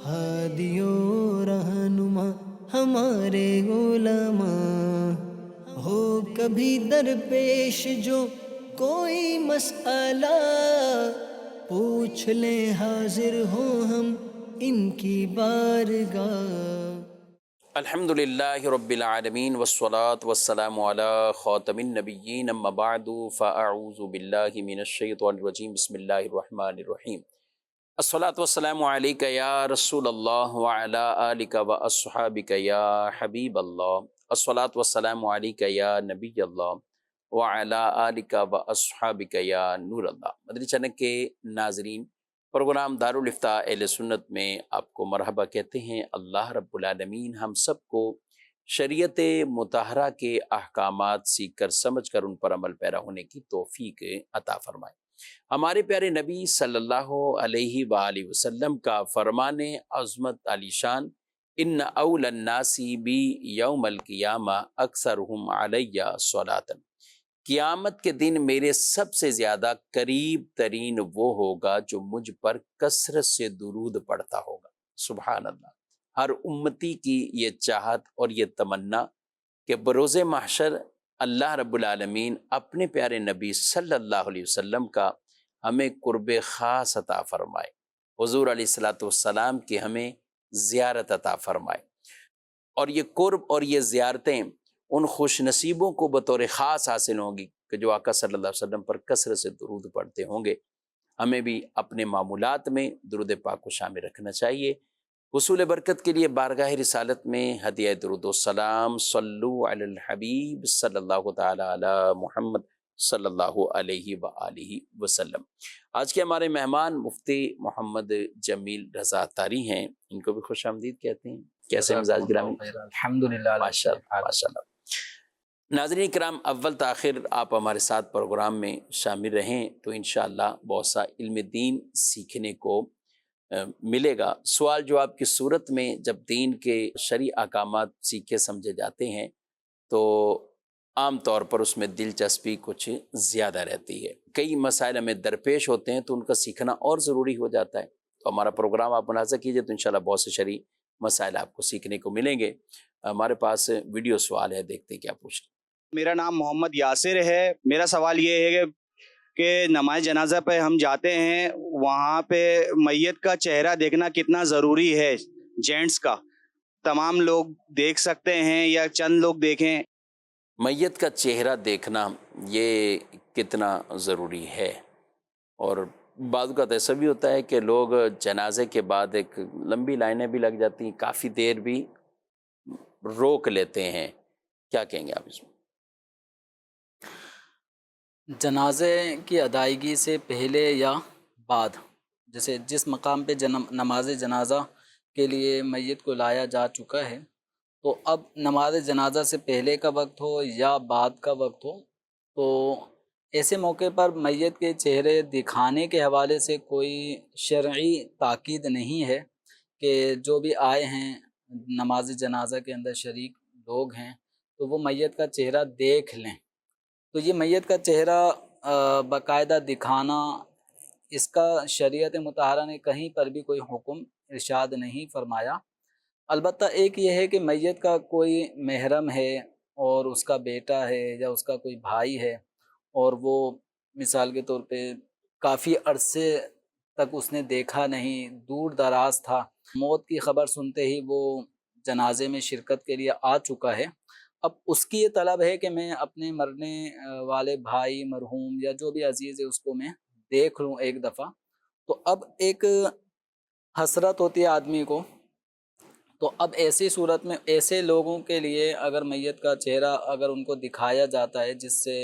ہادیو رہنما ہمارے علماء، ہو کبھی درپیش جو کوئی مسئلہ، پوچھ لیں حاضر ہو ہم ان کی بارگاہ۔ الحمد للہ رب العالمین والصلاة والسلام علی خاتم النبیین اما بعد فاعوذ باللہ من الشیطان الرجیم بسم اللہ الرحمن الرحیم۔ الصلاة والسلام علیک یا رسول اللہ وعلی آلک واصحابک یا حبیب اللہ، الصلاة والسلام علیک یا نبی اللہ وعلی آلک واصحابک یا نور اللہ۔ مدنی چینل کے ناظرین، پروگرام دارالافتاء اہل سنت میں آپ کو مرحبا کہتے ہیں۔ اللہ رب العالمین ہم سب کو شریعت مطہرہ کے احکامات سیکھ کر سمجھ کر ان پر عمل پیرا ہونے کی توفیق عطا فرمائے۔ ہمارے پیارے نبی صلی اللہ علیہ وآلہ وسلم کا فرمان عظمت علی شان، ان اول الناس بی یوم القیامہ اکثرہم علی صلاۃ، قیامت کے دن میرے سب سے زیادہ قریب ترین وہ ہوگا جو مجھ پر کثرت سے درود پڑھتا ہوگا۔ سبحان اللہ۔ ہر امتی کی یہ چاہت اور یہ تمنا کہ بروز محشر اللہ رب العالمین اپنے پیارے نبی صلی اللہ علیہ وسلم کا ہمیں قرب خاص عطا فرمائے، حضور علیہ الصلوۃ والسلام کی ہمیں زیارت عطا فرمائے، اور یہ قرب اور یہ زیارتیں ان خوش نصیبوں کو بطور خاص حاصل ہوں گی کہ جو آقا صلی اللہ علیہ وسلم پر کثرت سے درود پڑھتے ہوں گے۔ ہمیں بھی اپنے معمولات میں درود پاک کو شامل رکھنا چاہیے۔ حصول برکت کے لیے بارگاہ رسالت میں ہدیہ درود و سلام، صلو علی الحبیب صلی اللہ تعالی علی محمد صلی اللہ علیہ وآلہ وسلم۔ آج کے ہمارے مہمان مفتی محمد جمیل رضا طاری ہیں، ان کو بھی خوش آمدید کہتے ہیں۔ کیسے مزاج گرامی؟ الحمدللہ، ماشاء اللہ ماشاء اللہ۔ ناظرین کرام، اول تاخیر آپ ہمارے ساتھ پروگرام میں شامل رہیں تو انشاءاللہ بہت سا علم دین سیکھنے کو ملے گا۔ سوال جواب کی صورت میں جب دین کے شرعی احکامات سیکھے سمجھے جاتے ہیں تو عام طور پر اس میں دلچسپی کچھ زیادہ رہتی ہے۔ کئی مسائل ہمیں درپیش ہوتے ہیں تو ان کا سیکھنا اور ضروری ہو جاتا ہے۔ تو ہمارا پروگرام آپ ملاحظہ کیجئے تو انشاءاللہ بہت سے شرعی مسائل آپ کو سیکھنے کو ملیں گے۔ ہمارے پاس ویڈیو سوال ہے، دیکھتے ہیں کیا پوچھ رہے ہیں۔ میرا نام محمد یاسر ہے۔ میرا سوال یہ ہے کہ نماز جنازہ پہ ہم جاتے ہیں، وہاں پہ میت کا چہرہ دیکھنا کتنا ضروری ہے؟ جینٹس کا تمام لوگ دیکھ سکتے ہیں یا چند لوگ دیکھیں؟ میت کا چہرہ دیکھنا یہ کتنا ضروری ہے، اور بعض اوقات ایسا بھی ہوتا ہے کہ لوگ جنازے کے بعد ایک لمبی لائنیں بھی لگ جاتی ہیں، کافی دیر بھی روک لیتے ہیں، کیا کہیں گے آپ اس میں؟ جنازے کی ادائیگی سے پہلے یا بعد، جیسے جس مقام پہ نماز جنازہ کے لیے میت کو لایا جا چکا ہے، تو اب نماز جنازہ سے پہلے کا وقت ہو یا بعد کا وقت ہو، تو ایسے موقع پر میت کے چہرے دکھانے کے حوالے سے کوئی شرعی تاکید نہیں ہے کہ جو بھی آئے ہیں نماز جنازہ کے اندر شریک لوگ ہیں تو وہ میت کا چہرہ دیکھ لیں۔ تو یہ میت کا چہرہ باقاعدہ دکھانا، اس کا شریعت مطہرہ نے کہیں پر بھی کوئی حکم ارشاد نہیں فرمایا۔ البتہ ایک یہ ہے کہ میت کا کوئی محرم ہے اور اس کا بیٹا ہے یا اس کا کوئی بھائی ہے، اور وہ مثال کے طور پہ کافی عرصے تک اس نے دیکھا نہیں، دور دراز تھا، موت کی خبر سنتے ہی وہ جنازے میں شرکت کے لیے آ چکا ہے۔ اب اس کی یہ طلب ہے کہ میں اپنے مرنے والے بھائی مرحوم یا جو بھی عزیز ہے اس کو میں دیکھ لوں ایک دفعہ، تو اب ایک حسرت ہوتی ہے آدمی کو۔ تو اب ایسی صورت میں ایسے لوگوں کے لیے اگر میت کا چہرہ اگر ان کو دکھایا جاتا ہے جس سے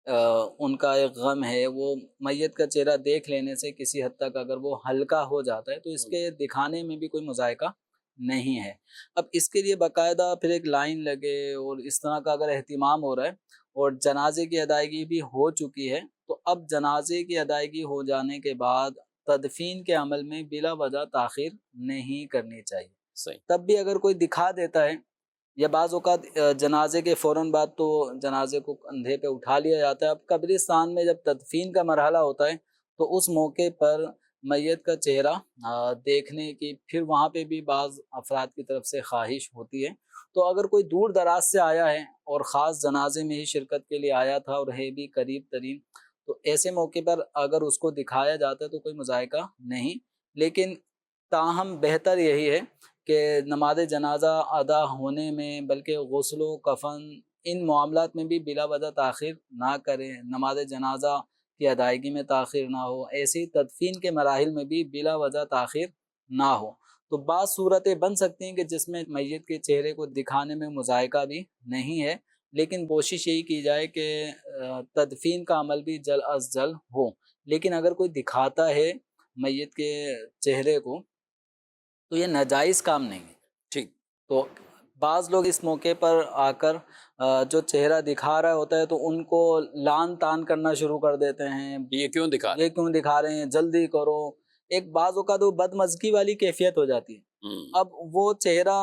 ان کا ایک غم ہے، وہ میت کا چہرہ دیکھ لینے سے کسی حد تک اگر وہ ہلکا ہو جاتا ہے تو اس کے دکھانے میں بھی کوئی مذائقہ نہیں ہے۔ اب اس کے لیے باقاعدہ پھر ایک لائن لگے اور اس طرح کا اگر اہتمام ہو رہا ہے اور جنازے کی ادائیگی بھی ہو چکی ہے، تو اب جنازے کی ادائیگی ہو جانے کے بعد تدفین کے عمل میں بلا وجہ تاخیر نہیں کرنی چاہیے۔ صحیح۔ تب بھی اگر کوئی دکھا دیتا ہے یا بعض اوقات جنازے کے فوراً بعد تو جنازے کو کندھے پہ اٹھا لیا جاتا ہے، اب قبرستان میں جب تدفین کا مرحلہ ہوتا ہے تو اس موقع پر میت کا چہرہ دیکھنے کی پھر وہاں پہ بھی بعض افراد کی طرف سے خواہش ہوتی ہے. تو اگر کوئی دور دراز سے آیا ہے اور خاص جنازے میں ہی شرکت کے لیے آیا تھا اور ہے بھی قریب ترین، تو ایسے موقع پر اگر اس کو دکھایا جاتا ہے تو کوئی مذائقہ نہیں. لیکن تاہم بہتر یہی ہے کہ نماز جنازہ ادا ہونے میں بلکہ غسل و کفن ان معاملات میں بھی بلا وجہ تاخیر نہ کریں، نماز جنازہ کی ادائیگی میں تاخیر نہ ہو، ایسی تدفین کے مراحل میں بھی بلا وجہ تاخیر نہ ہو. تو بعض صورتیں بن سکتی ہیں کہ جس میں میت کے چہرے کو دکھانے میں مذائقہ بھی نہیں ہے، لیکن کوشش یہی کی جائے کہ تدفین کا عمل بھی جلد از جلد ہو. لیکن اگر کوئی دکھاتا ہے میت کے چہرے کو تو یہ ناجائز کام نہیں ہے. ٹھیک. تو بعض لوگ اس موقع پر آ کر جو چہرہ دکھا رہا ہوتا ہے تو ان کو لان تان کرنا شروع کر دیتے ہیں. یہ کیوں دکھا یہ کیوں دکھا رہے ہیں، جلدی کرو. ایک بعض اوقات وہ بدمزگی والی کیفیت ہو جاتی ہے. اب وہ چہرہ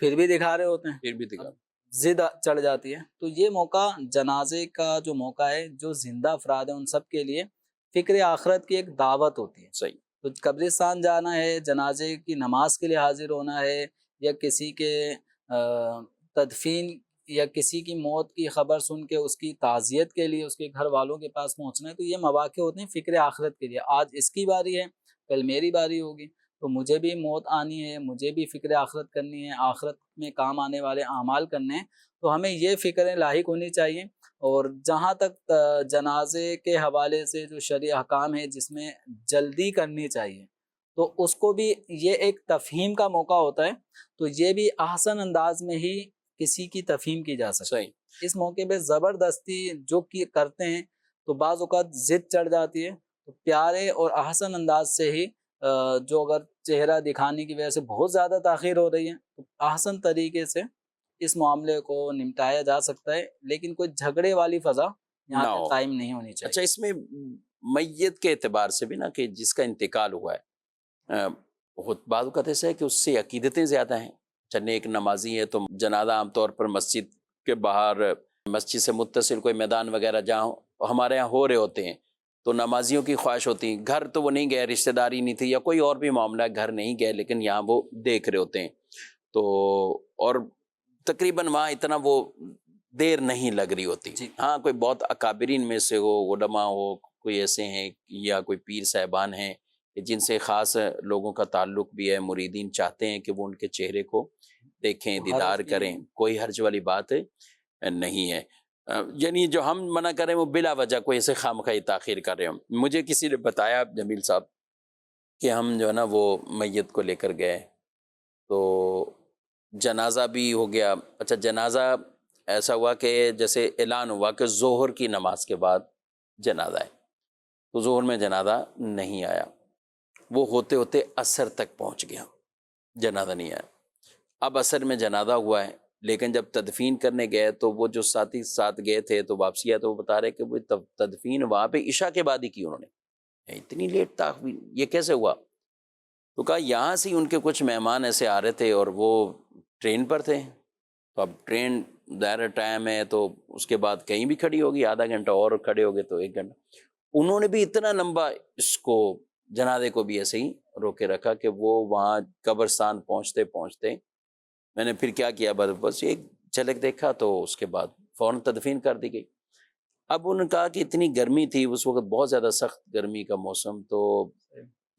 پھر بھی دکھا رہے ہوتے ہیں، پھر بھی دکھا. ضد چڑھ جاتی ہے. تو یہ موقع جنازے کا جو موقع ہے، جو زندہ افراد ہیں ان سب کے لیے فکر آخرت کی ایک دعوت ہوتی ہے. صحیح. تو قبرستان جانا ہے، جنازے کی نماز کے لیے حاضر ہونا ہے، یا کسی کے تدفین یا کسی کی موت کی خبر سن کے اس کی تعزیت کے لیے اس کے گھر والوں کے پاس پہنچنا ہے، تو یہ مواقع ہوتے ہیں فکر آخرت کے لیے. آج اس کی باری ہے، کل میری باری ہوگی، تو مجھے بھی موت آنی ہے، مجھے بھی فکر آخرت کرنی ہے، آخرت میں کام آنے والے اعمال کرنے ہیں. تو ہمیں یہ فکریں لاحق ہونی چاہیے. اور جہاں تک جنازے کے حوالے سے جو شرعی احکام ہے جس میں جلدی کرنی چاہیے، تو اس کو بھی یہ ایک تفہیم کا موقع ہوتا ہے. تو یہ بھی احسن انداز میں ہی کسی کی تفہیم کی جا سکتی ہے. اس موقع پہ زبردستی جو کرتے ہیں تو بعض اوقات ضد چڑھ جاتی ہے. تو پیارے اور احسن انداز سے ہی جو اگر چہرہ دکھانے کی وجہ سے بہت زیادہ تاخیر ہو رہی ہے تو احسن طریقے سے اس معاملے کو نمٹایا جا سکتا ہے. لیکن کوئی جھگڑے والی فضا یہاں پہ قائم نہیں ہونی چاہیے. اچھا، اس میں میت کے اعتبار سے بھی نا کہ جس کا انتقال ہوا ہے، بعض اوقات ایسا ہے کہ اس سے عقیدتیں زیادہ ہیں. چلنے ایک نمازی ہے تو جنازہ عام طور پر مسجد کے باہر، مسجد سے متصل کوئی میدان وغیرہ جہاں ہمارے یہاں ہو رہے ہوتے ہیں تو نمازیوں کی خواہش ہوتی ہے. گھر تو وہ نہیں گئے، رشتہ داری نہیں تھی یا کوئی اور بھی معاملہ، گھر نہیں گئے لیکن یہاں وہ دیکھ رہے ہوتے ہیں. تو اور تقریباً وہاں اتنا وہ دیر نہیں لگ رہی ہوتی. ہاں کوئی بہت اکابرین میں سے ہو، علماء ہو، کوئی ایسے ہیں یا کوئی پیر صاحبان ہیں جن سے خاص لوگوں کا تعلق بھی ہے، مریدین چاہتے ہیں کہ وہ ان کے چہرے کو دیکھیں، دیدار کریں، کوئی حرج والی بات نہیں ہے. یعنی جو ہم منع کریں وہ بلا وجہ کوئی ایسے خامخواہی تاخیر کر رہے ہوں. مجھے کسی نے بتایا جمیل صاحب کہ ہم جو ہے نا وہ میت کو لے کر گئے تو جنازہ بھی ہو گیا. اچھا، جنازہ ایسا ہوا کہ جیسے اعلان ہوا کہ ظہر کی نماز کے بعد جنازہ ہے، تو ظہر میں جنازہ نہیں آیا. وہ ہوتے ہوتے عصر تک پہنچ گیا، جنازہ نہیں آیا. اب عصر میں جنازہ ہوا ہے، لیکن جب تدفین کرنے گئے تو وہ جو ساتھی ساتھ گئے تھے تو واپسی آیا تو وہ بتا رہے کہ وہ تدفین وہاں پہ عشاء کے بعد ہی کی انہوں نے. اتنی لیٹ تاخیر، یہ کیسے ہوا؟ تو کہا یہاں سے ان کے کچھ مہمان ایسے آ رہے تھے اور وہ ٹرین پر تھے. تو اب ٹرین ظاہر ٹائم ہے تو اس کے بعد کہیں بھی کھڑی ہوگی، آدھا گھنٹہ اور کھڑے ہو گئے تو 1 گھنٹہ. انہوں نے بھی اتنا لمبا اس کو جنازے کو بھی ایسے ہی روکے رکھا کہ وہ وہاں قبرستان پہنچتے پہنچتے میں نے پھر کیا کیا، بس ایک جھلک دیکھا تو اس کے بعد فوراً تدفین کر دی گئی. اب انہوں نے کہا کہ اتنی گرمی تھی اس وقت، بہت زیادہ سخت گرمی کا موسم، تو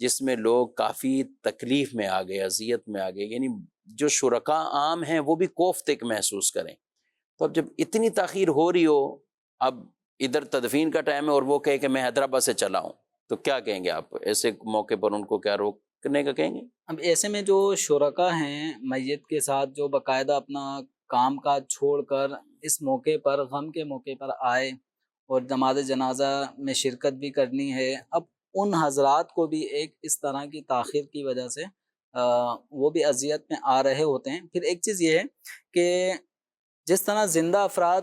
جس میں لوگ کافی تکلیف میں آ گئے، اذیت میں آ گئے. یعنی جو شرکاء عام ہیں وہ بھی کوفت ایک محسوس کریں. تو اب جب اتنی تاخیر ہو رہی ہو، اب ادھر تدفین کا ٹائم ہے اور وہ کہے کہ میں حیدرآباد سے چلا ہوں، تو کیا کہیں گے آپ ایسے موقع پر؟ ان کو کیا روکنے کا کہیں گے؟ اب ایسے میں جو شرکاء ہیں میت کے ساتھ، جو باقاعدہ اپنا کام کاج چھوڑ کر اس موقع پر، غم کے موقع پر آئے اور نماز جنازہ میں شرکت بھی کرنی ہے، اب ان حضرات کو بھی ایک اس طرح کی تاخیر کی وجہ سے وہ بھی اذیت میں آ رہے ہوتے ہیں. پھر ایک چیز یہ ہے کہ جس طرح زندہ افراد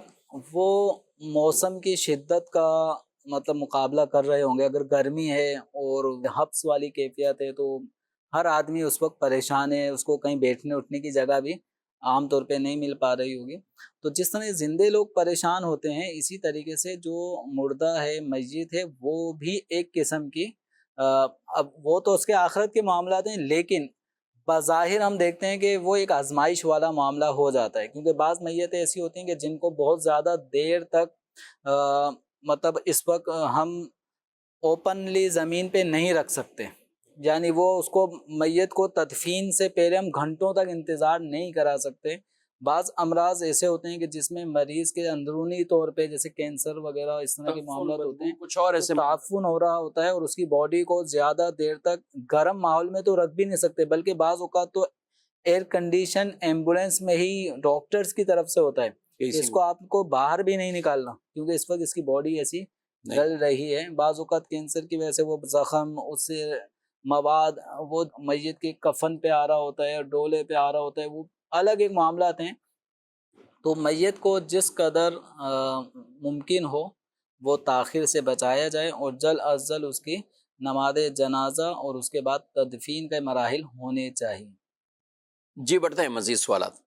وہ موسم کی شدت کا مطلب مقابلہ کر رہے ہوں گے، اگر گرمی ہے اور حبس والی کیفیت ہے تو ہر آدمی اس وقت پریشان ہے، اس کو کہیں بیٹھنے اٹھنے کی جگہ بھی عام طور پہ نہیں مل پا رہی ہوگی. تو جس طرح زندے لوگ پریشان ہوتے ہیں، اسی طریقے سے جو مردہ ہے، میت ہے، وہ بھی ایک قسم کی اب وہ تو اس کے آخرت کے معاملات ہیں، لیکن بظاہر ہم دیکھتے ہیں کہ وہ ایک آزمائش والا معاملہ ہو جاتا ہے، کیونکہ بعض میتیں ایسی ہوتی ہیں کہ جن کو بہت زیادہ دیر تک مطلب اس وقت ہم اوپنلی زمین پہ نہیں رکھ سکتے، یعنی وہ اس کو میت کو تدفین سے پہلے ہم گھنٹوں تک انتظار نہیں کرا سکتے۔ بعض امراض ایسے ہوتے ہیں کہ جس میں مریض کے اندرونی طور پہ جیسے کینسر وغیرہ اس طرح کے معاملات ہوتے ہیں، کچھ اور ایسے تعفن ہو رہا ہوتا ہے اور اس کی باڈی کو زیادہ دیر تک گرم ماحول میں تو رکھ بھی نہیں سکتے، بلکہ بعض اوقات تو ایئر کنڈیشن ایمبولینس میں ہی ڈاکٹرز کی طرف سے ہوتا ہے کہ اس کو آپ کو باہر بھی نہیں نکالنا، کیونکہ اس وقت اس کی باڈی ایسی ڈل رہی ہے۔ بعض اوقات کینسر کی وجہ سے وہ زخم، اس سے مواد وہ میت کے کفن پہ آ رہا ہوتا ہے، ڈولے پہ آ رہا ہوتا ہے، وہ الگ ایک معاملات ہیں۔ تو میت کو جس قدر ممکن ہو وہ تاخیر سے بچایا جائے اور جلد از جلد اس کی نماز جنازہ اور اس کے بعد تدفین کے مراحل ہونے چاہیے۔ جی بڑھتے ہیں مزید سوالات۔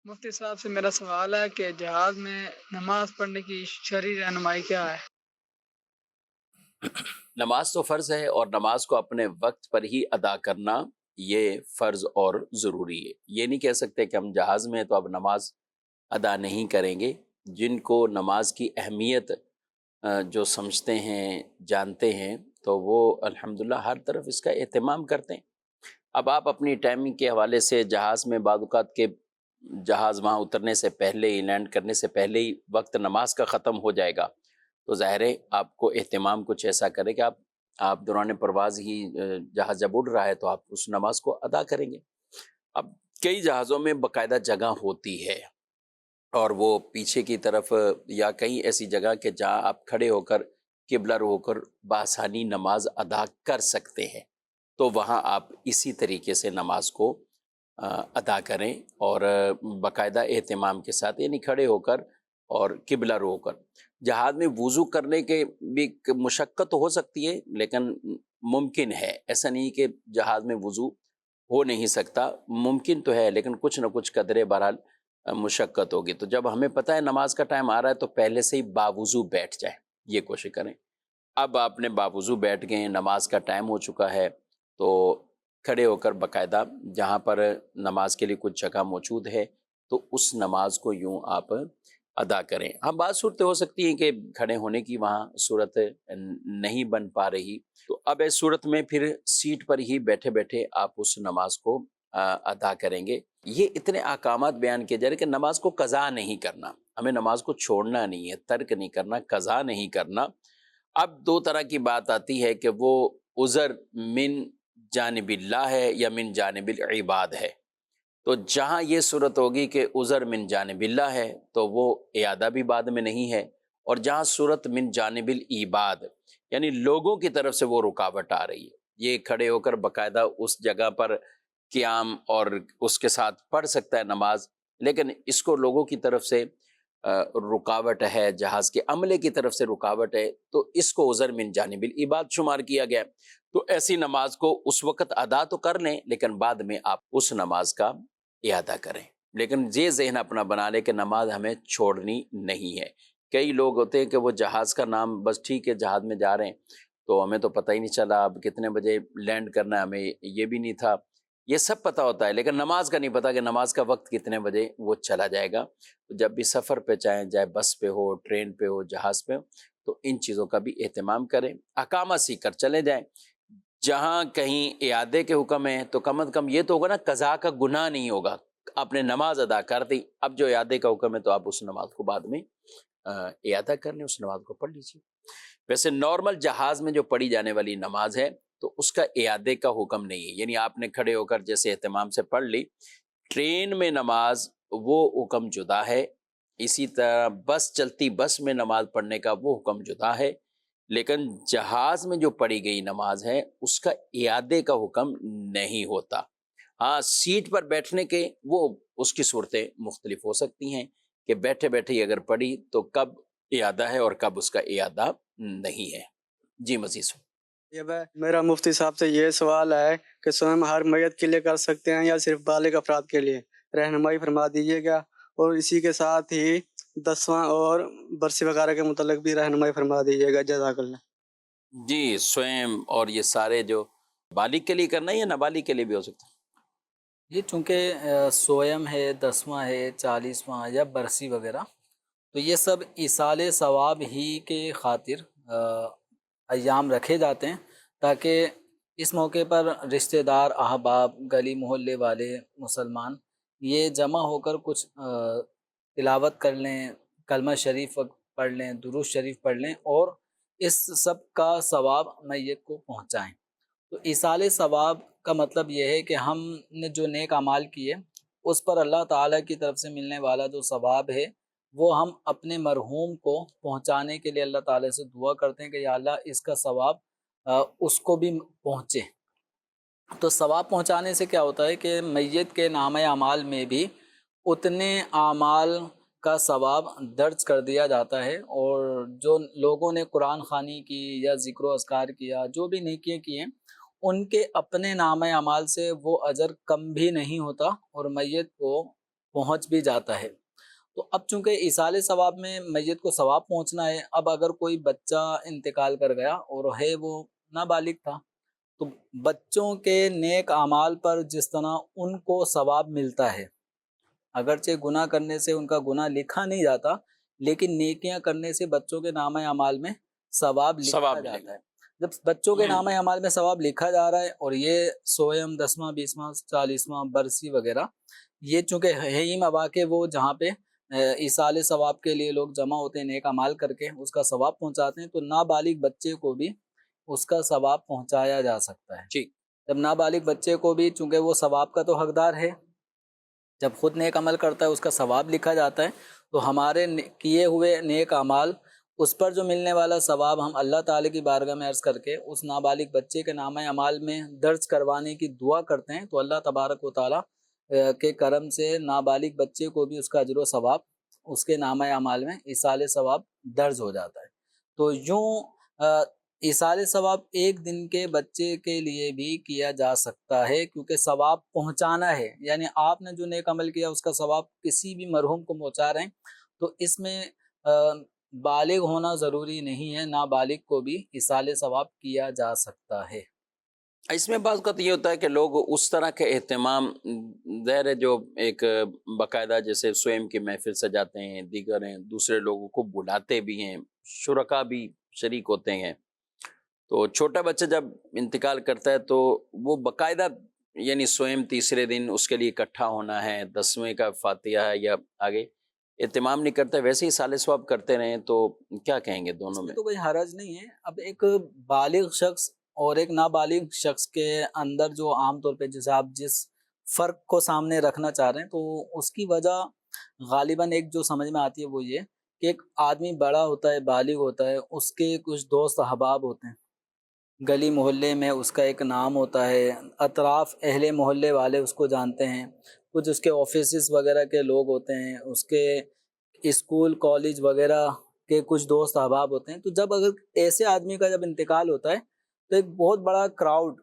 مفتی صاحب سے میرا سوال ہے کہ جہاز میں نماز پڑھنے کی شرعی رہنمائی کیا ہے؟ نماز تو فرض ہے، اور نماز کو اپنے وقت پر ہی ادا کرنا یہ فرض اور ضروری ہے۔ یہ نہیں کہہ سکتے کہ ہم جہاز میں تو اب نماز ادا نہیں کریں گے۔ جن کو نماز کی اہمیت جو سمجھتے ہیں، جانتے ہیں، تو وہ الحمدللہ ہر طرف اس کا اہتمام کرتے ہیں۔ اب آپ اپنی ٹائمنگ کے حوالے سے جہاز میں بعض اوقات کے جہاز وہاں اترنے سے پہلے ہی، لینڈ کرنے سے پہلے ہی وقت نماز کا ختم ہو جائے گا، تو ظاہر ہے آپ کو اہتمام کچھ ایسا کرے کہ آپ دوران پرواز ہی جہاز جب اڑ رہا ہے تو آپ اس نماز کو ادا کریں گے۔ اب کئی جہازوں میں باقاعدہ جگہ ہوتی ہے، اور وہ پیچھے کی طرف یا کہیں ایسی جگہ کہ جہاں آپ کھڑے ہو کر قبلہ رو ہو کر بآسانی نماز ادا کر سکتے ہیں، تو وہاں آپ اسی طریقے سے نماز کو ادا کریں، اور باقاعدہ اہتمام کے ساتھ، یعنی کھڑے ہو کر اور قبلہ رو ہو کر۔ جہاز میں وضو کرنے کے بھی مشقت تو ہو سکتی ہے، لیکن ممکن ہے، ایسا نہیں کہ جہاز میں وضو ہو نہیں سکتا، ممکن تو ہے، لیکن کچھ نہ کچھ قدرے بہرحال مشقت ہوگی۔ تو جب ہمیں پتہ ہے نماز کا ٹائم آ رہا ہے تو پہلے سے ہی باوضو بیٹھ جائیں، یہ کوشش کریں۔ اب آپ نے باوضو بیٹھ گئے، نماز کا ٹائم ہو چکا ہے، تو کھڑے ہو کر باقاعدہ جہاں پر نماز کے لیے کچھ جگہ موجود ہے تو اس نماز کو یوں آپ ادا کریں۔ ہاں بعض صورتیں ہو سکتی ہیں کہ کھڑے ہونے کی وہاں صورت نہیں بن پا رہی، تو اب اس صورت میں پھر سیٹ پر ہی بیٹھے بیٹھے آپ اس نماز کو ادا کریں گے۔ یہ اتنے احکامات بیان کیے جا رہے کہ نماز کو قضا نہیں کرنا، ہمیں نماز کو چھوڑنا نہیں ہے، ترک نہیں کرنا، قضا نہیں کرنا۔ اب دو طرح کی بات آتی ہے کہ وہ عذر من جانب اللہ ہے یا من جانب العباد ہے۔ تو جہاں یہ صورت ہوگی کہ عذر من جانب اللہ ہے تو وہ اعادہ بھی بعد میں نہیں ہے، اور جہاں صورت من جانب العباد یعنی لوگوں کی طرف سے وہ رکاوٹ آ رہی ہے، یہ کھڑے ہو کر باقاعدہ اس جگہ پر قیام اور اس کے ساتھ پڑھ سکتا ہے نماز، لیکن اس کو لوگوں کی طرف سے رکاوٹ ہے، جہاز کے عملے کی طرف سے رکاوٹ ہے، تو اس کو عذر من جانب العباد شمار کیا گیا۔ تو ایسی نماز کو اس وقت ادا تو کر لیں، لیکن بعد میں آپ اس نماز کا اعادہ کریں، لیکن یہ ذہن اپنا بنا لیں کہ نماز ہمیں چھوڑنی نہیں ہے۔ کئی لوگ ہوتے ہیں کہ وہ جہاز کا نام بس ٹھیک ہے جہاز میں جا رہے ہیں تو ہمیں تو پتہ ہی نہیں چلا اب کتنے بجے لینڈ کرنا ہے، ہمیں یہ بھی نہیں تھا، یہ سب پتہ ہوتا ہے لیکن نماز کا نہیں پتہ کہ نماز کا وقت کتنے بجے وہ چلا جائے گا۔ تو جب بھی سفر پہ چاہے بس پہ ہو، ٹرین پہ ہو، جہاز پہ ہو، تو ان چیزوں کا بھی اہتمام کریں، احکامات سیکھ کر چلے جائیں۔ جہاں کہیں اعادے کے حکم ہیں تو کم از کم یہ تو ہوگا نا قضا کا گناہ نہیں ہوگا، آپ نے نماز ادا کر دی، اب جو اعادے کا حکم ہے تو آپ اس نماز کو بعد میں اعادہ کر لیں، اس نماز کو پڑھ لیجیے۔ ویسے نارمل جہاز میں جو پڑھی جانے والی نماز ہے تو اس کا اعادے کا حکم نہیں ہے، یعنی آپ نے کھڑے ہو کر جیسے اہتمام سے پڑھ لی۔ ٹرین میں نماز وہ حکم جدا ہے، اسی طرح بس چلتی بس میں نماز پڑھنے کا وہ حکم جدا ہے، لیکن جہاز میں جو پڑھی گئی نماز ہے اس کا اعادے کا حکم نہیں ہوتا۔ ہاں سیٹ پر بیٹھنے کے وہ اس کی صورتیں مختلف ہو سکتی ہیں کہ بیٹھے بیٹھے ہی اگر پڑھی تو کب اعادہ ہے اور کب اس کا اعادہ نہیں ہے۔ جی مزید میرا مفتی صاحب سے یہ سوال ہے کہ سوم ہر میت کے لیے کر سکتے ہیں یا صرف بالغ افراد کے لیے؟ رہنمائی فرما دیجیے گا، اور اسی کے ساتھ ہی 10واں اور برسی وغیرہ کے متعلق بھی رہنمائی فرما دیجیے گا، جزاک اللہ۔ جی سوئم اور یہ سارے جو بالغ کے لیے کرنا ہے یا نابالغ کے لیے بھی ہو سکتا ہے؟ یہ چونکہ سویم ہے، 10واں ہے، 40واں یا برسی وغیرہ، تو یہ سب ایصال ثواب ہی کے خاطر ایام رکھے جاتے ہیں، تاکہ اس موقع پر رشتہ دار، احباب، گلی محلے والے مسلمان یہ جمع ہو کر کچھ تلاوت کر لیں، کلمہ شریف پڑھ لیں، درود شریف پڑھ لیں، اور اس سب کا ثواب میت کو پہنچائیں۔ تو ایصال ثواب کا مطلب یہ ہے کہ ہم نے جو نیک اعمال کیے اس پر اللہ تعالیٰ کی طرف سے ملنے والا جو ثواب ہے وہ ہم اپنے مرحوم کو پہنچانے کے لیے اللہ تعالیٰ سے دعا کرتے ہیں کہ یا اللہ اس کا ثواب اس کو بھی پہنچے۔ تو ثواب پہنچانے سے کیا ہوتا ہے کہ میت کے نامہ اعمال میں بھی اتنے اعمال کا ثواب درج کر دیا جاتا ہے، اور جو لوگوں نے قرآن خوانی کی یا ذکر و اذکار کیا، جو بھی نیکیاں کی ہیں، ان کے اپنے نامہ اعمال سے وہ اجر کم بھی نہیں ہوتا اور میت کو پہنچ بھی جاتا ہے۔ تو اب چونکہ ایصال ثواب میں میت کو ثواب پہنچنا ہے، اب اگر کوئی بچہ انتقال کر گیا اور ہے وہ نابالغ تھا، تو بچوں کے نیک اعمال پر جس طرح ان کو ثواب ملتا ہے، اگرچہ گناہ کرنے سے ان کا گناہ لکھا نہیں جاتا، لیکن نیکیاں کرنے سے بچوں کے نامہ اعمال میں ثواب لکھا ثواب ملے جاتا ہے۔ جب بچوں کے نامہ اعمال میں ثواب لکھا جا رہا ہے، اور یہ سویم، 10واں، 20واں، 40واں، برسی وغیرہ، یہ چونکہ ہے ہی مواقع وہ جہاں پہ ایصال ثواب کے لیے لوگ جمع ہوتے ہیں، نیک اعمال کر کے اس کا ثواب پہنچاتے ہیں، تو نابالغ بچے کو بھی اس کا ثواب پہنچایا جا سکتا ہے۔ جی جب نابالغ بچے کو بھی، چونکہ وہ ثواب کا تو حقدار ہے، جب خود نیک عمل کرتا ہے اس کا ثواب لکھا جاتا ہے، تو ہمارے کیے ہوئے نیک اعمال، اس پر جو ملنے والا ثواب ہم اللہ تعالیٰ کی بارگاہ میں عرض کر کے اس نابالغ بچے کے نامہ اعمال میں درج کروانے کی دعا کرتے ہیں، تو اللہ تبارک و تعالیٰ کے کرم سے نابالغ بچے کو بھی اس کا اجر و ثواب اس کے نامہ اعمال میں ایصال ثواب درج ہو جاتا ہے۔ تو یوں ایصال ثواب ایک دن کے بچے کے لیے بھی کیا جا سکتا ہے، کیونکہ ثواب پہنچانا ہے، یعنی آپ نے جو نیک عمل کیا اس کا ثواب کسی بھی مرحوم کو پہنچا رہے ہیں، تو اس میں بالغ ہونا ضروری نہیں ہے، نابالغ کو بھی ایصال ثواب کیا جا سکتا ہے۔ اس میں بعض اوقات یہ ہوتا ہے کہ لوگ اس طرح کے اہتمام، ظاہر ہے جو ایک باقاعدہ جیسے سوئم کی محفل سجاتے ہیں، دیگر ہیں، دوسرے لوگوں کو بلاتے بھی ہیں، شرکا بھی شریک ہوتے ہیں، تو چھوٹا بچہ جب انتقال کرتا ہے تو وہ باقاعدہ یعنی سوئم تیسرے دن اس کے لیے اکٹھا ہونا ہے، 10ویں کا فاتحہ ہے یا آگے اہتمام نہیں کرتا، ویسے ہی سال ثواب کرتے رہیں، تو کیا کہیں گے دونوں میں؟ تو کوئی حرج نہیں ہے۔ اب ایک بالغ شخص اور ایک نابالغ شخص کے اندر جو عام طور پہ جیسے آپ جس فرق کو سامنے رکھنا چاہ رہے ہیں، تو اس کی وجہ غالباً ایک جو سمجھ میں آتی ہے وہ یہ کہ ایک آدمی بڑا ہوتا ہے، بالغ ہوتا ہے، اس کے کچھ دوست احباب ہوتے ہیں، گلی محلے میں اس کا ایک نام ہوتا ہے، اطراف اہل محلے والے اس کو جانتے ہیں، کچھ اس کے آفیسز وغیرہ کے لوگ ہوتے ہیں، اس کے اسکول کالج وغیرہ کے کچھ دوست احباب ہوتے ہیں۔ تو جب اگر ایسے آدمی کا جب انتقال ہوتا ہے تو ایک بہت بڑا کراؤڈ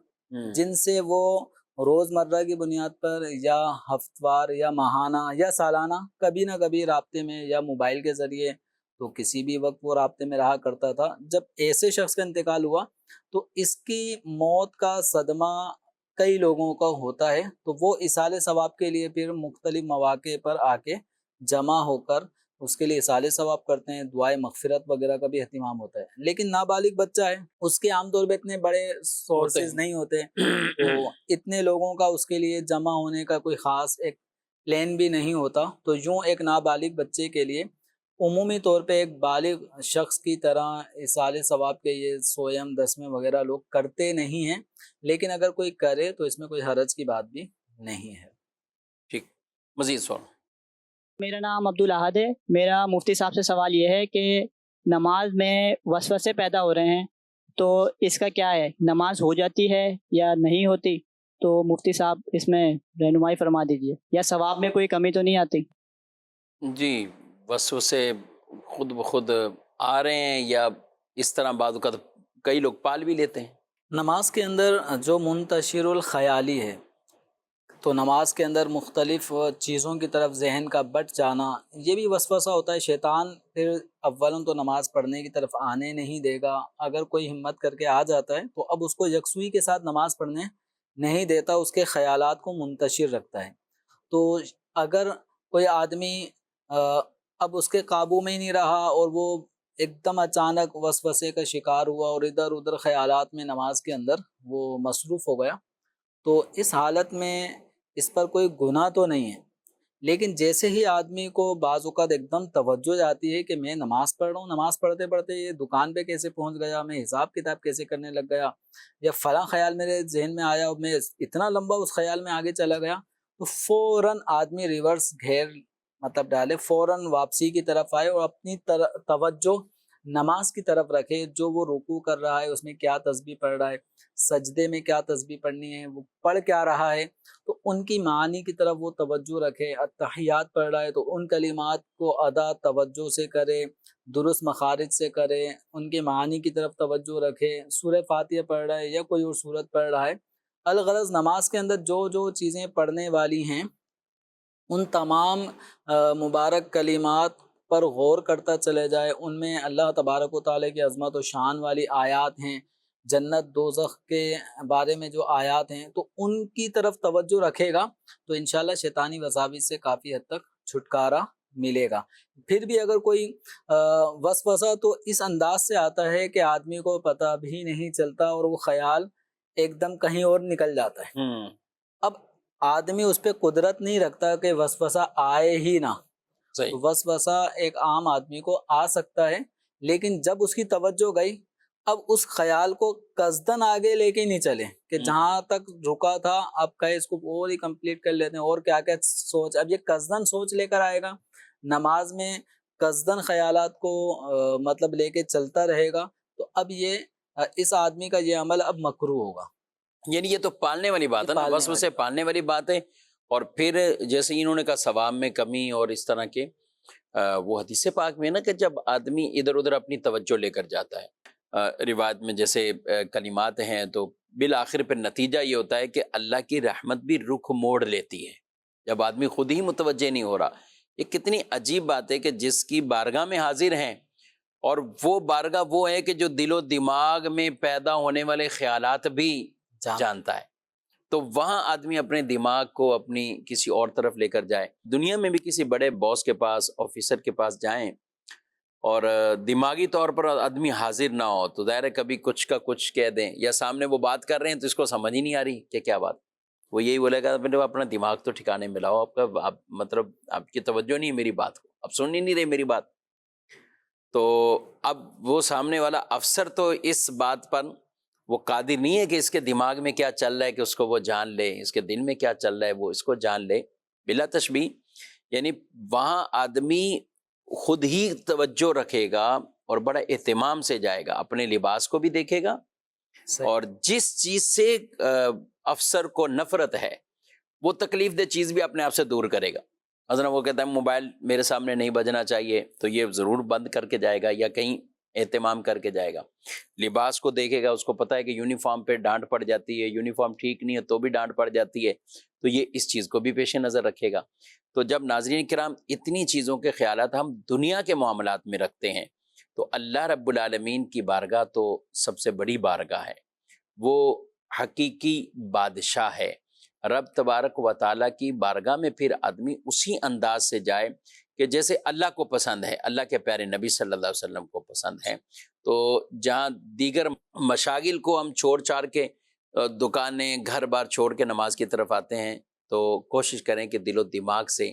جن سے وہ روز مرہ کی بنیاد پر یا ہفتوار یا ماہانہ یا سالانہ کبھی نہ کبھی رابطے میں یا موبائل کے ذریعے، تو کسی بھی وقت وہ رابطے میں رہا کرتا تھا، جب ایسے شخص کا انتقال ہوا تو اس کی موت کا صدمہ کئی لوگوں کا ہوتا ہے، تو وہ ایصال ثواب کے لیے پھر مختلف مواقع پر آ کے جمع ہو کر اس کے لیے ایصال ثواب کرتے ہیں، دعائے مغفرت وغیرہ کا بھی اہتمام ہوتا ہے۔ لیکن نابالغ بچہ ہے، اس کے عام طور پہ اتنے بڑے سورسز نہیں ہوتے، تو اتنے لوگوں کا اس کے لیے جمع ہونے کا کوئی خاص ایک پلان بھی نہیں ہوتا، تو یوں ایک نابالغ بچے کے لیے عمومی طور پہ ایک بالغ شخص کی طرح ایصال ثواب کے یہ سویم، 10ویں وغیرہ لوگ کرتے نہیں ہیں، لیکن اگر کوئی کرے تو اس میں کوئی حرج کی بات بھی نہیں ہے۔ ٹھیک، مزید سوال؟ میرا نام عبدالاحد ہے۔ میرا مفتی صاحب سے سوال یہ ہے کہ نماز میں وسوسے پیدا ہو رہے ہیں، تو اس کا کیا ہے؟ نماز ہو جاتی ہے یا نہیں ہوتی؟ تو مفتی صاحب اس میں رہنمائی فرما دیجیے، یا ثواب میں کوئی کمی تو نہیں آتی؟ جی، وسوسے خود بخود آ رہے ہیں یا اس طرح بعض اوقات کئی لوگ پال بھی لیتے ہیں؟ نماز کے اندر جو منتشر الخیالی ہے، تو نماز کے اندر مختلف چیزوں کی طرف ذہن کا بٹ جانا، یہ بھی وسوسہ ہوتا ہے۔ شیطان پھر اولاً تو نماز پڑھنے کی طرف آنے نہیں دے گا، اگر کوئی ہمت کر کے آ جاتا ہے تو اب اس کو یکسوئی کے ساتھ نماز پڑھنے نہیں دیتا، اس کے خیالات کو منتشر رکھتا ہے۔ تو اگر کوئی آدمی اب اس کے قابو میں ہی نہیں رہا اور وہ ایک دم اچانک وسوسے کا شکار ہوا اور ادھر ادھر خیالات میں نماز کے اندر وہ مصروف ہو گیا، تو اس حالت میں اس پر کوئی گناہ تو نہیں ہے، لیکن جیسے ہی آدمی کو بعض اوقات ایک دم توجہ جاتی ہے کہ میں نماز پڑھ رہا ہوں، نماز پڑھتے پڑھتے یہ دکان پہ کیسے پہنچ گیا، میں حساب کتاب کیسے کرنے لگ گیا، یا فلاں خیال میرے ذہن میں آیا اور میں اتنا لمبا اس خیال میں آگے چلا گیا، تو فوراً آدمی ریورس گھیر مطلب ڈالے، فوراً واپسی کی طرف آئے اور اپنی توجہ نماز کی طرف رکھے۔ جو وہ رکوع کر رہا ہے اس میں کیا تسبیح پڑھ رہا ہے، سجدے میں کیا تسبیح پڑھنی ہے، وہ پڑھ کیا رہا ہے، تو ان کی معانی کی طرف وہ توجہ رکھے۔ اتحیات پڑھ رہا ہے تو ان کلمات کو ادا توجہ سے کرے، درست مخارج سے کرے، ان کے معانی کی طرف توجہ رکھے۔ سورہ فاتحہ پڑھ رہا ہے یا کوئی اور سورت پڑھ رہا ہے، الغرض نماز کے اندر جو جو چیزیں پڑھنے والی ہیں ان تمام مبارک کلمات پر غور کرتا چلے جائے۔ ان میں اللہ تبارک و تعالیٰ کی عظمت و شان والی آیات ہیں، جنت دوزخ کے بارے میں جو آیات ہیں، تو ان کی طرف توجہ رکھے گا تو انشاءاللہ شیطانی وساوس سے کافی حد تک چھٹکارا ملے گا۔ پھر بھی اگر کوئی وسوسہ تو اس انداز سے آتا ہے کہ آدمی کو پتہ بھی نہیں چلتا اور وہ خیال ایک دم کہیں اور نکل جاتا ہے۔ اب آدمی اس پہ قدرت نہیں رکھتا کہ وسوسہ آئے ہی نہ، تو وسوسہ ایک عام آدمی کو آ سکتا ہے، لیکن جب اس کی توجہ گئی، اب اس خیال کو قصدن آگے لے کے نہیں چلے کہ جہاں تک رکا تھا اب کہیں اس کو اور ہی کمپلیٹ کر لیتے ہیں اور کیا کیا سوچ، اب یہ قصدن سوچ لے کر آئے گا نماز میں، قصدن خیالات کو مطلب لے کے چلتا رہے گا، تو اب یہ اس آدمی کا یہ عمل اب مکروہ ہوگا۔ یعنی یہ تو پالنے والی بات ہے نا، وسوسے پالنے والی بات ہے۔ اور پھر جیسے انہوں نے کہا ثواب میں کمی اور اس طرح کے وہ حدیث پاک میں نا کہ جب آدمی ادھر ادھر اپنی توجہ لے کر جاتا ہے، روایت میں جیسے کلمات ہیں، تو بالآخر پہ نتیجہ یہ ہوتا ہے کہ اللہ کی رحمت بھی رخ موڑ لیتی ہے جب آدمی خود ہی متوجہ نہیں ہو رہا۔ یہ کتنی عجیب بات ہے کہ جس کی بارگاہ میں حاضر ہیں، اور وہ بارگاہ وہ ہے کہ جو دل و دماغ میں پیدا ہونے والے خیالات بھی جانتا ہے، تو وہاں آدمی اپنے دماغ کو اپنی کسی اور طرف لے کر جائے۔ دنیا میں بھی کسی بڑے باس کے پاس، آفیسر کے پاس جائیں اور دماغی طور پر آدمی حاضر نہ ہو تو ظاہر ہے کبھی کچھ کا کچھ کہہ دیں، یا سامنے وہ بات کر رہے ہیں تو اس کو سمجھ ہی نہیں آ رہی کہ کیا بات، وہ یہی بولے گا اپنا دماغ تو ٹھکانے میں لاؤ، آپ مطلب آپ کی توجہ نہیں ہے میری بات کو، آپ سن ہی نہیں رہے میری بات۔ تو اب وہ سامنے والا افسر تو اس بات پر وہ قادر نہیں ہے کہ اس کے دماغ میں کیا چل رہا ہے کہ اس کو وہ جان لے، اس کے دل میں کیا چل رہا ہے وہ اس کو جان لے، بلا تشبیہ۔ یعنی وہاں آدمی خود ہی توجہ رکھے گا اور بڑا اہتمام سے جائے گا، اپنے لباس کو بھی دیکھے گا، اور جس چیز سے افسر کو نفرت ہے وہ تکلیف دہ چیز بھی اپنے آپ سے دور کرے گا۔ مثلا وہ کہتا ہے موبائل میرے سامنے نہیں بجنا چاہیے تو یہ ضرور بند کر کے جائے گا یا کہیں اہتمام کر کے جائے گا۔ لباس کو دیکھے گا، اس کو پتہ ہے کہ یونیفارم پہ ڈانٹ پڑ جاتی ہے، یونیفارم ٹھیک نہیں ہے تو بھی ڈانٹ پڑ جاتی ہے، تو یہ اس چیز کو بھی پیش نظر رکھے گا۔ تو جب ناظرین کرام اتنی چیزوں کے خیالات ہم دنیا کے معاملات میں رکھتے ہیں تو اللہ رب العالمین کی بارگاہ تو سب سے بڑی بارگاہ ہے، وہ حقیقی بادشاہ ہے۔ رب تبارک و تعالیٰ کی بارگاہ میں پھر آدمی اسی انداز سے جائے کہ جیسے اللہ کو پسند ہے، اللہ کے پیارے نبی صلی اللہ علیہ وسلم کو پسند ہے۔ تو جہاں دیگر مشاغل کو ہم چھوڑ چھاڑ کے دکانیں گھر بار چھوڑ کے نماز کی طرف آتے ہیں، تو کوشش کریں کہ دل و دماغ سے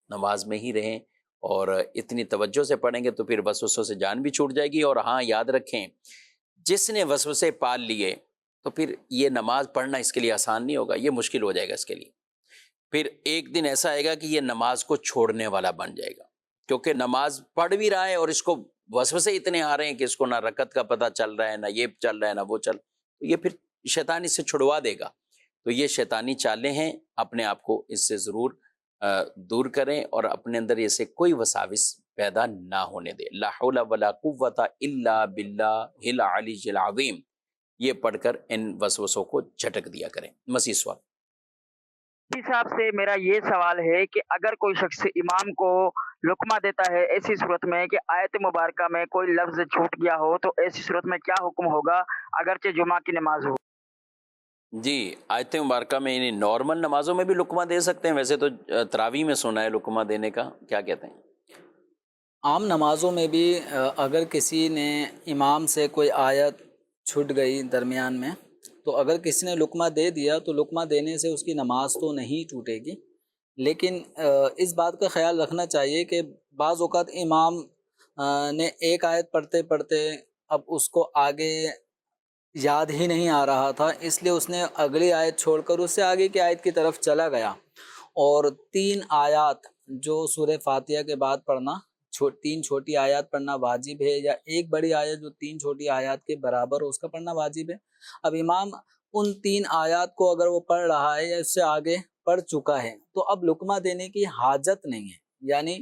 نماز میں ہی رہیں، اور اتنی توجہ سے پڑھیں گے تو پھر وسوسوں سے جان بھی چھوٹ جائے گی۔ اور ہاں یاد رکھیں، جس نے وسوسے پال لیے تو پھر یہ نماز پڑھنا اس کے لیے آسان نہیں ہوگا، یہ مشکل ہو جائے گا اس کے لیے۔ پھر ایک دن ایسا آئے گا کہ یہ نماز کو چھوڑنے والا بن جائے گا، کیونکہ نماز پڑھ بھی رہا ہے اور اس کو وسوسے اتنے آ رہے ہیں کہ اس کو نہ رکعت کا پتہ چل رہا ہے، نہ یہ چل رہا ہے، نہ وہ تو یہ پھر شیطان اس سے چھڑوا دے گا۔ تو یہ شیطانی چالیں ہیں، اپنے آپ کو اس سے ضرور دور کریں اور اپنے اندر اسے کوئی وساوس پیدا نہ ہونے دے۔ لا حول ولا قوت الا باللہ العلی العظیم، یہ پڑھ کر ان وسوسوں کو جھٹک دیا کریں۔ مزید سوال؟ مفتی صاحب سے میرا یہ سوال ہے کہ اگر کوئی شخص امام کو لقمہ دیتا ہے ایسی صورت میں کہ آیت مبارکہ میں کوئی لفظ چھوٹ گیا ہو تو ایسی صورت میں کیا حکم ہوگا اگرچہ جمعہ کی نماز ہو؟ جی، آیت مبارکہ میں یعنی نارمل نمازوں میں بھی لقمہ دے سکتے ہیں؟ ویسے تو تراویح میں سنا ہے لقمہ دینے کا، کیا کہتے ہیں؟ عام نمازوں میں بھی اگر کسی نے امام سے کوئی آیت چھٹ گئی درمیان میں تو اگر کسی نے لقمہ دے دیا تو لقمہ دینے سے اس کی نماز تو نہیں ٹوٹے گی، لیکن اس بات کا خیال رکھنا چاہیے کہ بعض اوقات امام نے ایک آیت پڑھتے پڑھتے اب اس کو آگے یاد ہی نہیں آ رہا تھا، اس لیے اس نے اگلی آیت چھوڑ کر اس سے آگے کی آیت کی طرف چلا گیا، اور 3 آیات جو سورہ فاتحہ کے بعد پڑھنا، 3 چھوٹی آیات پڑھنا واجب ہے، یا ایک بڑی آیت جو 3 چھوٹی آیات کے برابر ہو اس کا پڑھنا واجب ہے۔ اب امام ان 3 آیات کو اگر وہ پڑھ رہا ہے یا اس سے آگے پڑھ چکا ہے تو اب لقمہ دینے کی حاجت نہیں ہے، یعنی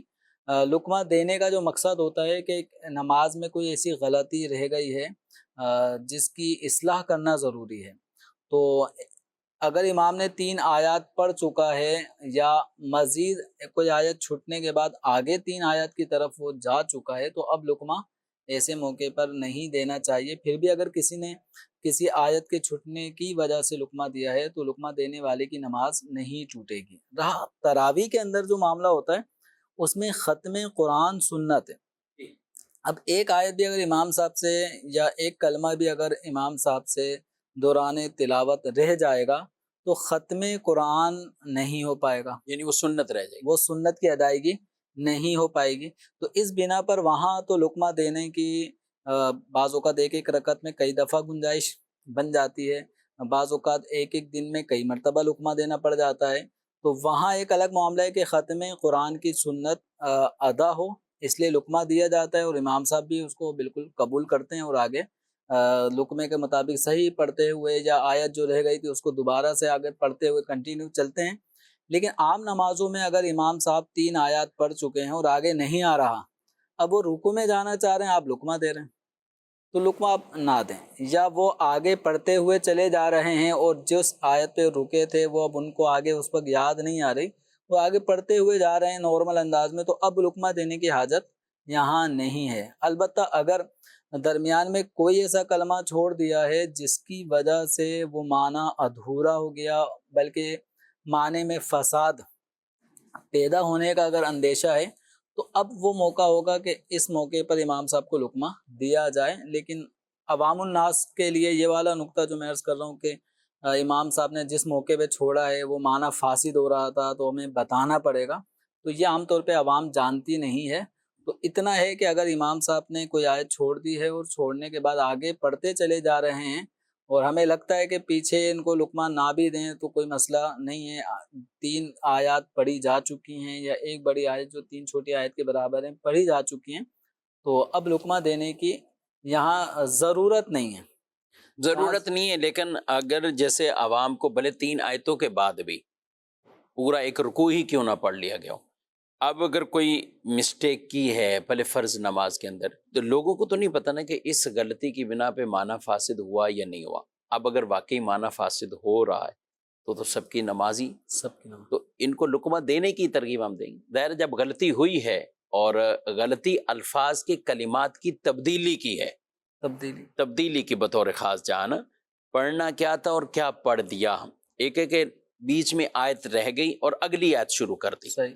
لقمہ دینے کا جو مقصد ہوتا ہے کہ نماز میں کوئی ایسی غلطی رہ گئی ہے جس کی اصلاح کرنا ضروری ہے، تو اگر امام نے 3 آیات پڑھ چکا ہے یا مزید کوئی آیت چھٹنے کے بعد آگے 3 آیات کی طرف وہ جا چکا ہے تو اب لقمہ ایسے موقع پر نہیں دینا چاہیے۔ پھر بھی اگر کسی نے کسی آیت کے چھٹنے کی وجہ سے لقمہ دیا ہے تو لقمہ دینے والے کی نماز نہیں ٹوٹے گی۔ رہا تراویح کے اندر جو معاملہ ہوتا ہے اس میں ختم قرآن سنت ہے، اب ایک آیت بھی اگر امام صاحب سے یا ایک کلمہ بھی اگر امام صاحب سے دوران تلاوت رہ جائے گا تو ختم قرآن نہیں ہو پائے گا، یعنی وہ سنت رہ جائے گی، وہ سنت کی ادائیگی نہیں ہو پائے گی۔ تو اس بنا پر وہاں تو لقمہ دینے کی بعض اوقات ایک رکعت میں کئی دفعہ گنجائش بن جاتی ہے، بعض اوقات ایک دن میں کئی مرتبہ لقمہ دینا پڑ جاتا ہے، تو وہاں ایک الگ معاملہ ہے کہ ختم قرآن کی سنت ادا ہو اس لیے لقمہ دیا جاتا ہے، اور امام صاحب بھی اس کو بالکل قبول کرتے ہیں اور آگے لقمے کے مطابق صحیح پڑھتے ہوئے یا آیت جو رہ گئی تھی اس کو دوبارہ سے آگے پڑھتے ہوئے کنٹینیو چلتے ہیں۔ لیکن عام نمازوں میں اگر امام صاحب 3 آیات پڑھ چکے ہیں اور آگے نہیں آ رہا، اب وہ رکوع میں جانا چاہ رہے ہیں، آپ لقمہ دے رہے ہیں تو لقمہ آپ نہ دیں، یا وہ آگے پڑھتے ہوئے چلے جا رہے ہیں اور جس آیت پہ رکے تھے وہ اب ان کو آگے اس وقت یاد نہیں آ رہی، وہ آگے پڑھتے ہوئے جا رہے ہیں نارمل انداز میں، تو اب لقمہ دینے کی حاجت یہاں نہیں ہے۔ البتہ اگر درمیان میں کوئی ایسا کلمہ چھوڑ دیا ہے جس کی وجہ سے وہ معنی ادھورا ہو گیا، بلکہ معنی میں فساد پیدا ہونے کا اگر اندیشہ ہے تو اب وہ موقع ہوگا کہ اس موقع پر امام صاحب کو لقمہ دیا جائے۔ لیکن عوام الناس کے لیے یہ والا نقطہ جو میں عرض کر رہا ہوں کہ امام صاحب نے جس موقع پہ چھوڑا ہے وہ معنی فاسد ہو رہا تھا تو ہمیں بتانا پڑے گا، تو یہ عام طور پہ عوام جانتی نہیں ہے۔ تو اتنا ہے کہ اگر امام صاحب نے کوئی آیت چھوڑ دی ہے اور چھوڑنے کے بعد آگے پڑھتے چلے جا رہے ہیں اور ہمیں لگتا ہے کہ پیچھے ان کو لقمہ نہ بھی دیں تو کوئی مسئلہ نہیں ہے، 3 آیات پڑھی جا چکی ہیں یا ایک بڑی آیت جو 3 چھوٹی آیت کے برابر ہیں پڑھی جا چکی ہیں، تو اب لقمہ دینے کی یہاں ضرورت نہیں ہے۔ ضرورت نہیں ہے، لیکن اگر جیسے عوام کو بھلے 3 آیتوں کے بعد بھی پورا ایک رکوع ہی کیوں نہ پڑھ لیا گیا ہو، اب اگر کوئی مسٹیک کی ہے بھلے فرض نماز کے اندر، تو لوگوں کو تو نہیں پتہ نا کہ اس غلطی کی بنا پہ معنی فاسد ہوا یا نہیں ہوا۔ اب اگر واقعی معنی فاسد ہو رہا ہے تو سب کی نماز ہی، سب کی نماز تو ان کو لقمہ دینے کی ترغیب ہم دیں گے۔ ظاہر جب غلطی ہوئی ہے اور غلطی الفاظ کی کلمات کی تبدیلی کی ہے، تبدیلی کی بطور خاص جان، پڑھنا کیا تھا اور کیا پڑھ دیا، ایک کے بیچ میں آیت رہ گئی اور اگلی آیت شروع کر دی، صحیح،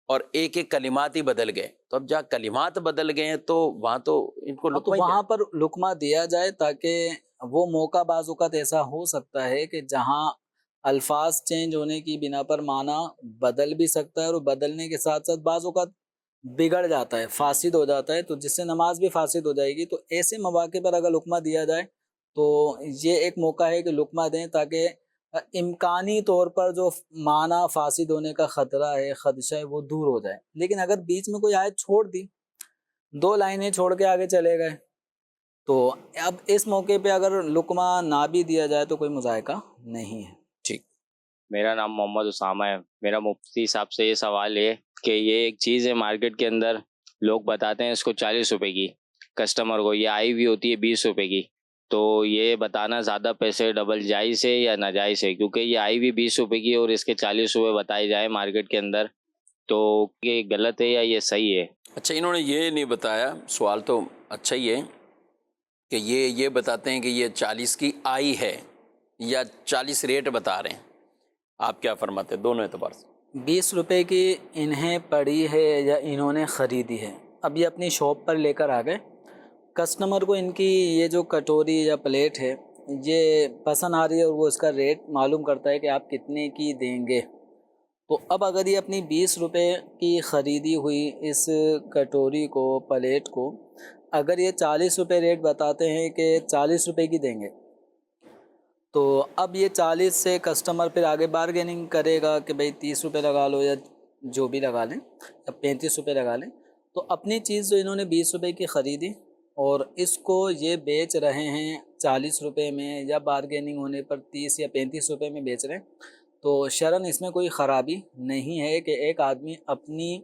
اور ایک کلمات ہی بدل گئے، تو اب جہاں کلمات بدل گئے ہیں تو وہاں تو ان کو تو لقمہ ہی وہاں پر لقمہ دیا جائے، تاکہ وہ موقع بعض اوقات ایسا ہو سکتا ہے کہ جہاں الفاظ چینج ہونے کی بنا پر معنی بدل بھی سکتا ہے، اور بدلنے کے ساتھ ساتھ بعض اوقات بگڑ جاتا ہے، فاسد ہو جاتا ہے، تو جس سے نماز بھی فاسد ہو جائے گی۔ تو ایسے مواقع پر اگر لقمہ دیا جائے تو یہ ایک موقع ہے کہ لقمہ دیں، تاکہ امکانی طور پر جو معنی فاسد ہونے کا خطرہ ہے، خدشہ ہے، وہ دور ہو جائے۔ لیکن اگر بیچ میں کوئی آیت چھوڑ دی، 2 لائنیں چھوڑ کے آگے چلے گئے، تو اب اس موقع پہ اگر لقمہ نہ بھی دیا جائے تو کوئی مذائقہ نہیں ہے۔ ٹھیک۔ میرا نام محمد اسامہ ہے۔ میرا مفتی صاحب سے یہ سوال ہے کہ یہ ایک چیز ہے مارکیٹ کے اندر، لوگ بتاتے ہیں اس کو 40 روپے کی، کسٹمر کو یہ آئی ہوئی ہوتی ہے 20 روپے کی، تو یہ بتانا زیادہ پیسے ڈبل جائز ہے یا ناجائز ہے؟ کیونکہ یہ آئی بھی 20 روپے کی اور اس کے 40 روپے بتائے جائے مارکیٹ کے اندر، تو یہ غلط ہے یا یہ صحیح ہے؟ اچھا، انہوں نے یہ نہیں بتایا، سوال تو اچھا ہی ہے کہ یہ بتاتے ہیں کہ یہ 40 کی آئی ہے یا 40 ریٹ بتا رہے ہیں، آپ کیا فرماتے ہیں دونوں اعتبار سے؟ 20 روپے کی انہیں پڑی ہے یا انہوں نے خریدی ہے، اب یہ اپنی شاپ پر لے کر آ گئے، کسٹمر کو ان کی یہ جو کٹوری یا پلیٹ ہے یہ پسند آ رہی ہے اور وہ اس کا ریٹ معلوم کرتا ہے کہ آپ کتنے کی دیں گے، تو اب اگر یہ اپنی 20 روپے کی خریدی ہوئی اس کٹوری کو، پلیٹ کو، اگر یہ 40 روپے ریٹ بتاتے ہیں کہ 40 روپے کی دیں گے، تو اب یہ 40 سے کسٹمر پھر آگے بارگیننگ کرے گا کہ بھئی 30 روپے لگا لو یا جو بھی لگا لیں، یا 35 روپے لگا لیں، تو اپنی چیز جو انہوں نے 20 روپے کی خریدی اور اس کو یہ بیچ رہے ہیں 40 روپے میں، یا بارگیننگ ہونے پر 30 یا 35 روپے میں بیچ رہے ہیں، تو شرعاً اس میں کوئی خرابی نہیں ہے کہ ایک آدمی اپنی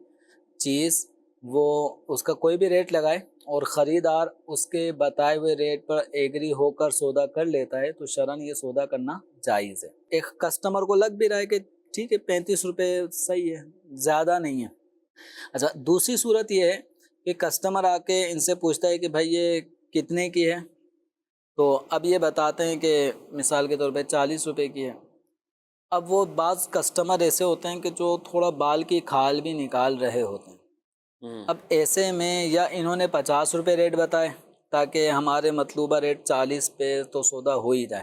چیز وہ اس کا کوئی بھی ریٹ لگائے اور خریدار اس کے بتائے ہوئے ریٹ پر ایگری ہو کر سودا کر لیتا ہے، تو شرعاً یہ سودا کرنا جائز ہے۔ ایک کسٹمر کو لگ بھی رہا ہے کہ ٹھیک ہے 35 روپے صحیح ہے، زیادہ نہیں ہے۔ اچھا، دوسری صورت یہ ہے کہ کسٹمر آ کے ان سے پوچھتا ہے کہ بھائی یہ کتنے کی ہے، تو اب یہ بتاتے ہیں کہ مثال کے طور پہ 40 روپے کی ہے۔ اب وہ بعض کسٹمر ایسے ہوتے ہیں کہ جو تھوڑا بال کی کھال بھی نکال رہے ہوتے ہیں، اب ایسے میں یا انہوں نے 50 روپے ریٹ بتائے تاکہ ہمارے مطلوبہ ریٹ 40 پہ تو سودا ہو ہی جائے،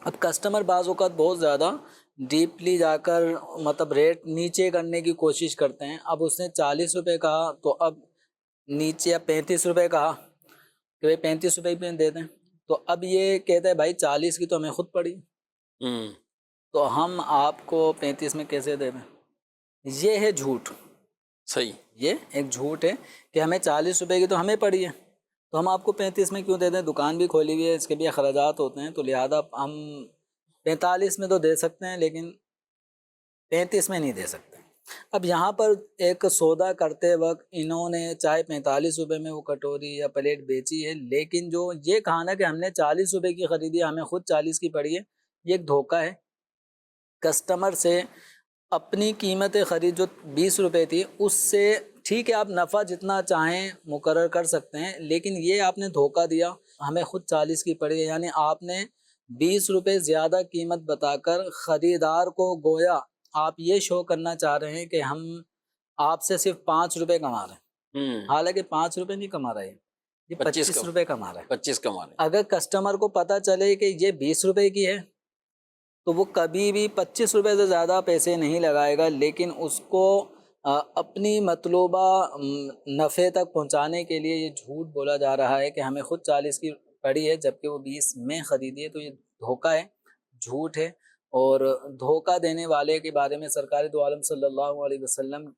اب کسٹمر بعض اوقات بہت زیادہ ڈیپلی جا کر مطلب ریٹ نیچے کرنے کی کوشش کرتے ہیں، اب اس نے 40 روپے کہا تو اب نیچے 35 روپے کہا کہ بھائی 35 روپے پہ دے دیں، تو اب یہ کہتا ہے بھائی 40 کی تو ہمیں خود پڑی، تو ہم آپ کو 35 میں کیسے دے دیں؟ یہ ہے جھوٹ۔ صحیح، یہ ایک جھوٹ ہے کہ ہمیں 40 روپے کی تو ہمیں پڑی ہے تو ہم آپ کو 35 میں کیوں دے دیں؟ دکان بھی کھولی ہوئی ہے، اس کے بھی اخراجات ہوتے ہیں، تو لہٰذا ہم 45 میں تو دے سکتے ہیں لیکن 35 میں نہیں دے سکتے۔ اب یہاں پر ایک سودا کرتے وقت انہوں نے چاہے 45 روپے میں وہ کٹوری یا پلیٹ بیچی ہے، لیکن جو یہ کہا نا کہ ہم نے 40 روپے کی خریدی ہے، ہمیں خود 40 کی پڑی ہے، یہ ایک دھوکہ ہے۔ کسٹمر سے اپنی قیمت خرید جو 20 روپے تھی اس سے ٹھیک ہے آپ نفع جتنا چاہیں مقرر کر سکتے ہیں، لیکن یہ آپ نے دھوکہ دیا، ہمیں خود 40 کی پڑی ہے، یعنی آپ نے 20 روپے زیادہ قیمت بتا کر خریدار کو گویا آپ یہ شو کرنا چاہ رہے ہیں کہ ہم آپ سے صرف 5 روپے کما رہے ہیں، حالانکہ 5 روپے نہیں کما رہے ہیں، یہ 25 روپے کما رہے ہیں، 25 کما رہے ہیں۔ اگر کسٹمر کو پتہ چلے کہ یہ 20 روپے کی ہے تو وہ کبھی بھی 25 روپے سے زیادہ پیسے نہیں لگائے گا، لیکن اس کو اپنی مطلوبہ نفع تک پہنچانے کے لیے یہ جھوٹ بولا جا رہا ہے کہ ہمیں خود 40 کی پڑی ہے جبکہ وہ 20 میں خریدی ہے، تو یہ دھوکہ ہے، جھوٹ ہے۔ اور دھوکہ دینے والے کے بارے میں سرکار دو عالم صلی اللہ علیہ وسلم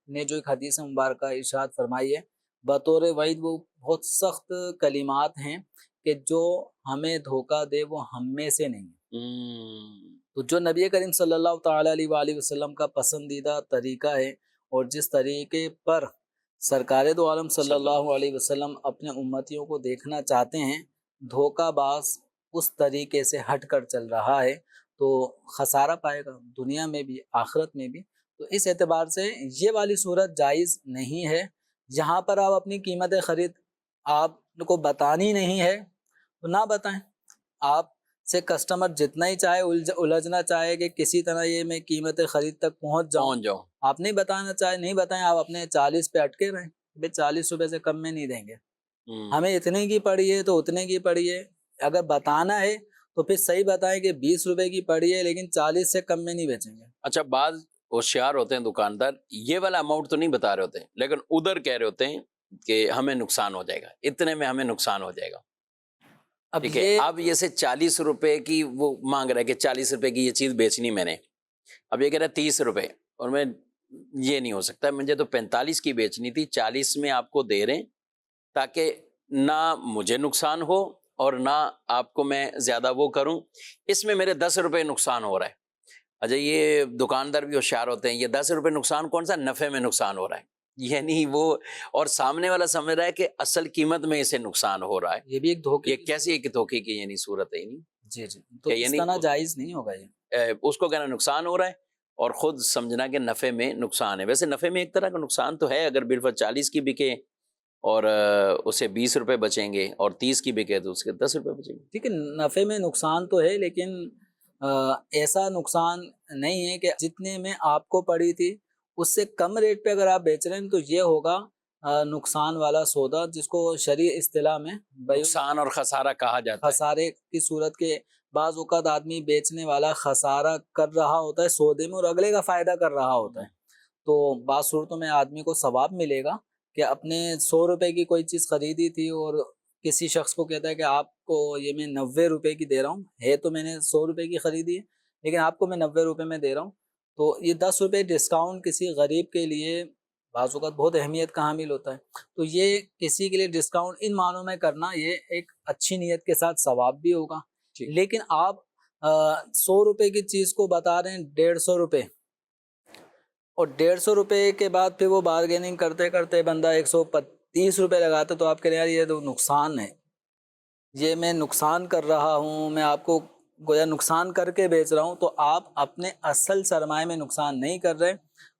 نے جو ایک حدیث مبارکہ ارشاد فرمائی ہے، بطور وعید وہ بہت سخت کلمات ہیں کہ جو ہمیں دھوکہ دے وہ ہم میں سے نہیں ہے۔ تو جو نبی کریم صلی اللہ تعالیٰ علیہ وآلہ وسلم کا پسندیدہ طریقہ ہے اور جس طریقے پر سرکار دو عالم صلی اللہ علیہ وسلم اپنے امتیوں کو دیکھنا چاہتے ہیں، دھوکہ باز اس طریقے سے ہٹ کر چل رہا ہے تو خسارہ پائے گا دنیا میں بھی آخرت میں بھی۔ تو اس اعتبار سے یہ والی صورت جائز نہیں ہے، جہاں پر آپ اپنی قیمت خرید آپ کو بتانی نہیں ہے تو نہ بتائیں، آپ سے کسٹمر جتنا ہی چاہے الجھنا چاہے کہ کسی طرح یہ میں قیمت خرید تک پہنچ جاؤں، آپ نہیں بتانا چاہے نہیں بتائیں، آپ اپنے 40 پہ اٹکے رہیں، بھئی 40 روپے سے کم میں نہیں دیں گے، ہمیں اتنے کی پڑی ہے تو اتنے کی پڑی ہے۔ اگر بتانا ہے تو پھر صحیح بتائیں کہ 20 روپے کی پڑی ہے لیکن 40 سے کم میں نہیں بیچیں گے۔ اچھا، بعض ہوشیار ہوتے ہیں دکاندار، یہ والا اماؤنٹ تو نہیں بتا رہے ہوتے لیکن ادھر کہہ رہے ہوتے ہیں کہ ہمیں نقصان ہو جائے گا، اتنے میں ہمیں نقصان ہو جائے گا، ٹھیک ہے۔ اب یہ سے 40 روپے کی وہ مانگ رہا ہے کہ 40 روپے کی یہ چیز بیچنی میں نے، اب یہ کہہ رہا ہے 30 روپے، اور میں یہ نہیں ہو سکتا، مجھے تو 45 کی بیچنی تھی، 40 میں آپ کو دے رہے ہیں تاکہ نہ مجھے نقصان ہو اور نہ آپ کو میں زیادہ وہ کروں، اس میں میرے 10 روپے نقصان ہو رہا ہے۔ اچھا، یہ دکاندار بھی ہوشیار ہوتے ہیں، یہ 10 روپے نقصان کون سا، نفع میں نقصان ہو رہا ہے، یعنی وہ اور سامنے والا سمجھ رہا ہے کہ اصل قیمت میں اسے نقصان ہو رہا ہے. یہ بھی ایک دھوکے یہ کیسی ایک دھوکے کی یعنی صورت ہے. یعنی جی جی، تو کہ اس یعنی طرح جائز نہیں ہوگا یہ. اس کو کہنا نقصان ہو رہا ہے اور خود سمجھنا کہ نفع میں نقصان ہے. ویسے نفع میں ایک طرح کا نقصان تو ہے، اگر بالفرض 40 کی بکے اور اسے 20 روپے بچیں گے اور 30 کی بکے تو اس کے 10 روپے بچیں گے. ٹھیک ہے، نفع میں نقصان تو ہے، لیکن ایسا نقصان نہیں ہے کہ جتنے میں آپ کو پڑی تھی اس سے کم ریٹ پہ اگر آپ بیچ رہے ہیں تو یہ ہوگا نقصان والا سودا، جس کو شرعی اصطلاح میں نقصان اور خسارہ کہا جاتا ہے. خسارے کی صورت کے بعض اوقات آدمی بیچنے والا خسارہ کر رہا ہوتا ہے سودے میں اور اگلے کا فائدہ کر رہا ہوتا ہے. تو بعض صورتوں میں آدمی کو ثواب ملے گا کہ اپنے 100 روپے کی کوئی چیز خریدی تھی اور کسی شخص کو کہتا ہے کہ آپ کو یہ میں 90 روپے کی دے رہا ہوں، ہے تو میں نے 100 روپے کی خریدی ہے لیکن آپ کو میں 90 روپے میں دے رہا ہوں. تو یہ 10 روپے ڈسکاؤنٹ کسی غریب کے لیے بعض اوقات بہت اہمیت کا حامل ہوتا ہے. تو یہ کسی کے لیے ڈسکاؤنٹ ان معنوں میں کرنا یہ ایک اچھی نیت کے ساتھ ثواب بھی ہوگا. لیکن آپ 100 روپے کی چیز کو بتا رہے ہیں 150 روپے، اور 150 روپے کے بعد پھر وہ بارگیننگ کرتے کرتے بندہ 130 روپے لگاتا، تو آپ کہہ رہے ہیں یار یہ تو نقصان ہے، یہ میں نقصان کر رہا ہوں، میں آپ کو گویا نقصان کر کے بیچ رہا ہوں. تو آپ اپنے اصل سرمایہ میں نقصان نہیں کر رہے،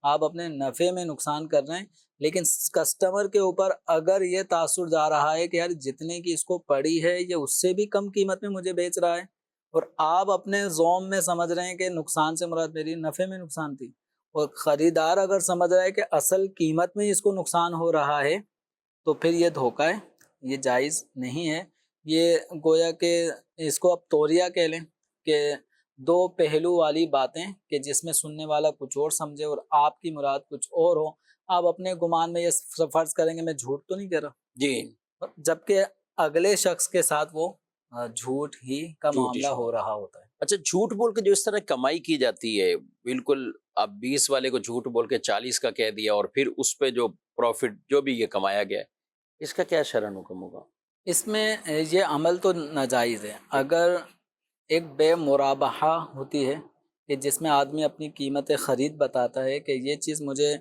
آپ اپنے نفع میں نقصان کر رہے ہیں. لیکن کسٹمر کے اوپر اگر یہ تاثر جا رہا ہے کہ یار جتنے کی اس کو پڑی ہے یہ اس سے بھی کم قیمت میں مجھے بیچ رہا ہے، اور آپ اپنے زوم میں سمجھ رہے ہیں کہ نقصان سے مراد میری نفع میں نقصان تھی، اور خریدار اگر سمجھ رہا ہے کہ اصل قیمت میں اس کو نقصان ہو رہا ہے، تو پھر یہ دھوکہ ہے، یہ جائز نہیں ہے. یہ گویا کہ اس کو اب توریہ کہہ لیں کہ دو پہلو والی باتیں کہ جس میں سننے والا کچھ اور سمجھے اور آپ کی مراد کچھ اور ہو. آپ اپنے گمان میں یہ فرض کریں گے میں جھوٹ تو نہیں کہہ رہا جی، جبکہ اگلے شخص کے ساتھ وہ جھوٹ ہی کا معاملہ ہو رہا ہوتا ہے. اچھا، جھوٹ بول کے جو اس طرح کمائی کی جاتی ہے، بالکل آپ 20 والے کو جھوٹ بول کے 40 کا کہہ دیا اور پھر اس پہ جو پروفٹ جو بھی یہ کمایا گیا ہے، اس کا کیا شرعاً حکم ہوگا؟ اس میں یہ عمل تو ناجائز ہے. اگر ایک بے مرابحہ ہوتی ہے کہ جس میں آدمی اپنی قیمت خرید بتاتا ہے کہ یہ چیز مجھے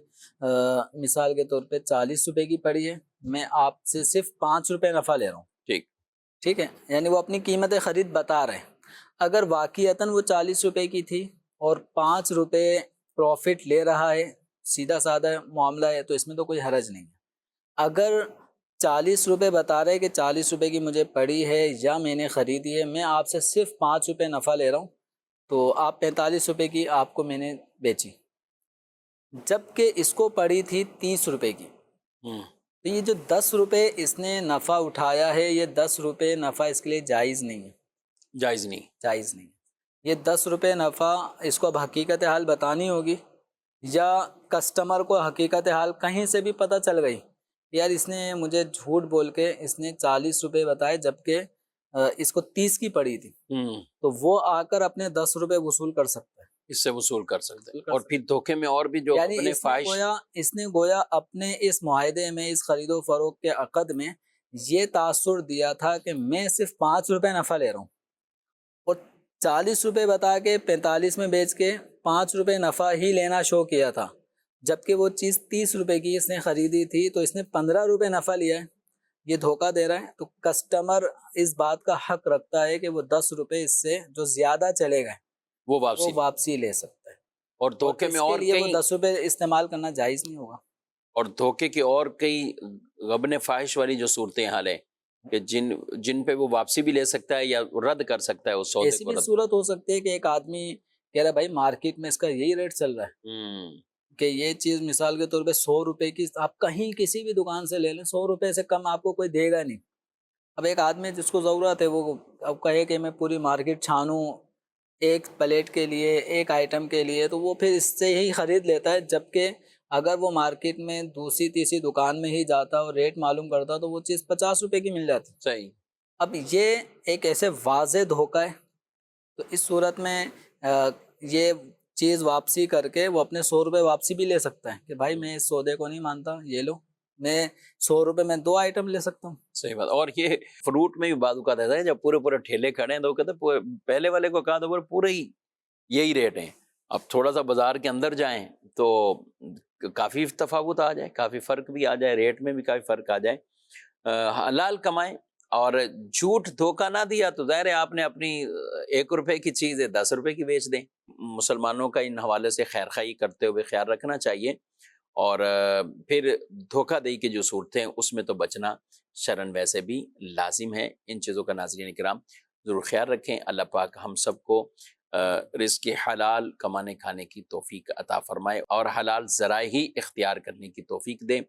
مثال کے طور پہ 40 روپے کی پڑی ہے، میں آپ سے صرف 5 روپے نفع لے رہا ہوں، ٹھیک ہے، یعنی وہ اپنی قیمت خرید بتا رہے ہیں. اگر واقعتاً وہ 40 روپے کی تھی اور 5 روپے پروفٹ لے رہا ہے، سیدھا سادہ معاملہ ہے، تو اس میں تو کوئی حرج نہیں ہے. اگر 40 روپے بتا رہے کہ 40 روپے کی مجھے پڑی ہے یا میں نے خریدی ہے، میں آپ سے صرف 5 روپے نفع لے رہا ہوں، تو آپ 45 روپے کی آپ کو میں نے بیچی، جبکہ اس کو پڑی تھی 30 روپے کی. تو یہ جو 10 روپے اس نے نفع اٹھایا ہے، یہ 10 روپے نفع اس کے لیے جائز نہیں ہے. جائز نہیں. یہ 10 روپے نفع اس کو اب حقیقت حال بتانی ہوگی، یا کسٹمر کو حقیقت حال کہیں سے بھی پتہ چل گئی یار اس نے مجھے جھوٹ بول کے اس نے 40 روپے بتائے جبکہ اس کو 30 کی پڑی تھی، تو وہ آ کر اپنے 10 روپے وصول کر سکتا ہے، اس سے وصول کر سکتے ہیں. اور پھر دھوکے میں اور بھی جو یعنی اپنے فائش اس نے گویا اپنے اس معاہدے میں، اس خرید و فروخت کے عقد میں یہ تاثر دیا تھا کہ میں صرف 5 روپے نفع لے رہا ہوں، اور 40 روپے بتا کے 45 میں بیچ کے 5 روپے نفع ہی لینا شو کیا تھا، جبکہ وہ چیز 30 روپے کی اس نے خریدی تھی تو اس نے 15 روپے نفع لیا ہے. یہ دھوکہ دے رہا ہے. تو کسٹمر اس بات کا حق رکھتا ہے کہ وہ 10 روپے اس سے جو زیادہ چلے گئے وہ واپسی لے سکتا ہے. اور دھوکے میں اور کئی 10 روپے استعمال کرنا جائز نہیں ہوگا. اور دھوکے کی اور کئی غبن فاحش والی جو صورتیں حال ہیں کہ جن پہ وہ واپسی بھی لے سکتا ہے یا رد کر سکتا ہے اس سودے کو. ایسی بھی صورت ہو سکتی ہے کہ ایک آدمی کہہ رہا ہے بھائی مارکیٹ میں اس کا یہی ریٹ چل رہا ہے کہ یہ چیز مثال کے طور پہ 100 روپے کی آپ کہیں کسی بھی دکان سے لے لیں، 100 روپے سے کم آپ کو کوئی دے گا نہیں. اب ایک آدمی جس کو ضرورت ہے وہ اب کہے کہ میں پوری مارکیٹ چھانوں ایک پلیٹ کے لیے، ایک آئٹم کے لیے، تو وہ پھر اس سے ہی خرید لیتا ہے، جبکہ اگر وہ مارکیٹ میں دوسری تیسری دکان میں ہی جاتا اور ریٹ معلوم کرتا تو وہ چیز 50 روپے کی مل جاتی. صحیح. اب یہ ایک ایسے واضح دھوکہ ہے، تو اس صورت میں یہ چیز واپسی کر کے وہ اپنے 100 روپے واپسی بھی لے سکتا ہے کہ بھائی میں اس سودے کو نہیں مانتا، یہ لو، میں 100 روپے میں 2 آئٹم لے سکتا ہوں. صحیح بات. اور یہ فروٹ میں بھی بعض اوقات ایسا ہے جب پورے ٹھیلے کھڑے ہیں تو وہ کہتے ہیں پہلے والے کو کہا تو پورے ہی یہی ریٹ ہیں. اب تھوڑا سا بازار کے اندر جائیں تو کافی تفاوت آ جائے، کافی فرق بھی آ جائے، ریٹ میں بھی کافی فرق آ جائے. حلال کمائیں اور جھوٹ دھوکہ نہ دیا تو ظاہر ہے آپ نے اپنی 1 روپے کی چیز 10 روپے کی بیچ دیں. مسلمانوں کا ان حوالے سے خیر خواہی کرتے ہوئے خیال رکھنا چاہیے، اور پھر دھوکہ دہی کی جو صورتیں ہیں اس میں تو بچنا شرعاً ویسے بھی لازم ہے. ان چیزوں کا ناظرین کرام ضرور خیال رکھیں. اللہ پاک ہم سب کو رزق حلال کمانے کھانے کی توفیق عطا فرمائے اور حلال ذرائع ہی اختیار کرنے کی توفیق دے.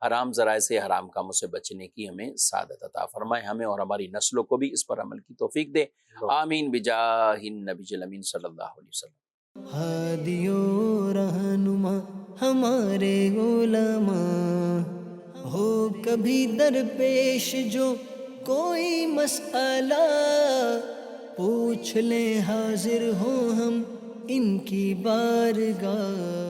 حرام ذرائع سے، حرام کاموں سے بچنے کی ہمیں سعادت عطا فرمائے. ہمیں اور ہماری نسلوں کو بھی اس پر عمل کی توفیق دے. آمین بجاہ النبی الامین صلی اللہ علیہ وسلم. ہادی و رہنما ہمارے علماء، ہو کبھی درپیش جو کوئی مسئلہ، پوچھ لیں حاضر ہوں ہم ان کی بارگاہ.